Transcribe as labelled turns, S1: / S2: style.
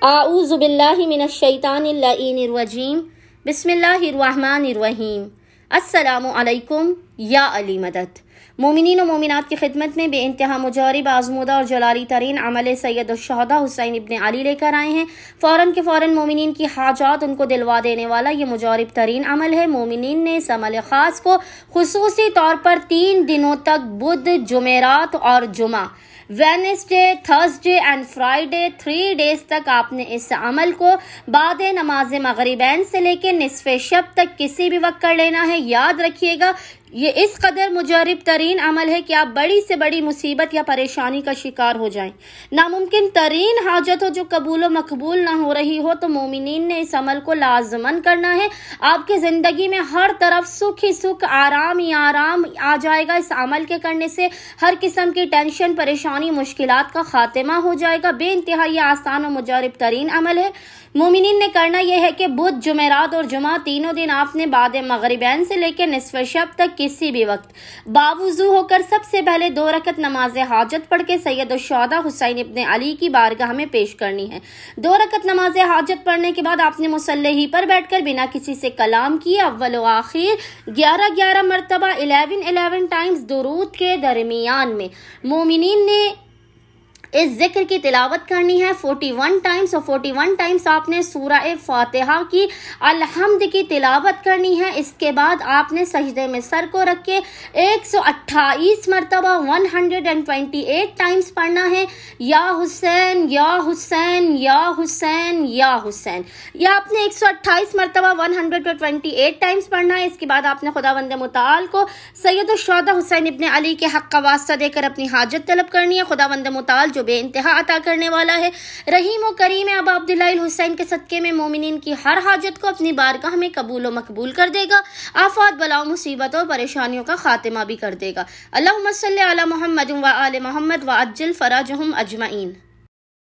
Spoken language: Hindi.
S1: आऊज़ु बिल्लाहि मिनश शैतानिर रजीम। बिस्मिल्लाहिर्रहमानिर्रहीम। अस्सलामु अलैकुम या अली मदद। मोमिनीन व मोमिनात की खिदमत में बेइंतहा मुजारिब आज़मूदा और जलाली तरीन अमल सैयदुश्शहदा हुसैन इब्न अली लेकर आए हैं। फ़ौरन के फ़ौरन मोमिनीन की हाजात उनको दिलवा देने वाला ये मुजारिब तरीन अमल है। मोमिनीन ने इस अमल ख़ास को खुसूसी तौर पर 3 दिनों तक बुध, जुमेरात और जुमा, Wednesday, Thursday and Friday 3 days तक आपने इस अमल को बाद नमाज मगरिबैन से लेकर निस्फ़े शब तक किसी भी वक्त कर लेना है। याद रखिएगा, ये इस कदर मुजरिब तरीन अमल है कि आप बड़ी से बड़ी मुसीबत या परेशानी का शिकार हो जाएं। नामुमकिन तरीन हाजत हो जो कबूल व मकबूल ना हो रही हो तो मोमिनीन ने इस अमल को लाजमन करना है। आपकी ज़िंदगी में हर तरफ सुख ही सुख, आराम ही आराम आ जाएगा। इस अमल के करने से हर किस्म की टेंशन, परेशानी, मुश्किलात का खात्मा हो जाएगा। बेइंतहा ये आसान और मुजरिब तरीन अमल है। मोमिनीन ने करना यह है कि बुध, जुमेरात और जुमा तीनों दिन आपने बाद मगरिबैन से लेकर निस्फ़े शब तक किसी भी वक्त बावुज़ू होकर सबसे पहले 2 रकत नमाज हाजत पढ़ के सैयदुश्शहदा हुसैन इब्न अली की बारगाह में पेश करनी है। 2 रकत नमाज हाजत पढ़ने के बाद आपने मुसल्ले ही पर बैठकर बिना किसी से कलाम किए अव्वल व आखिर 11 मरतबा 11 टाइम्स दुरूद के दरमियान में मोमिनीन ने इस जिक्र की तिलावत करनी है 41 टाइम्स, और 41 टाइम्स आपने सूरह फातिहा की अलहम्द की तिलावत करनी है। इसके बाद आपने सजदे में सर को रख के 128 मरतबा 128 टाइम्स पढ़ना है, या हुसैन या हुसैन या हुसैन या हुसैन। यह आपने 128 मरतबा 128 टाइम्स पढ़ना है। इसके बाद आपने खुदावंद मुताल को सैयदुश्शहदा हुसैन इब्न अली के हक़ का वास्ता देकर अपनी हाजत तलब करनी है। खुदावंद मुताल जो बेइंतहा अता करने वाला है, रहीम व करीम है। अब अब्दुल्लाह हुसैन के सदके में मोमिनीन की हर हाजत को अपनी बारगाह में कबूल व मकबूल कर देगा। आफात, बलाओं, मुसीबतों और परेशानियों का खात्मा भी कर देगा। अल्लाहुम्मा सल्ली अला मुहम्मद व आले मुहम्मद व अज्जिल फराजहुम अजमईन।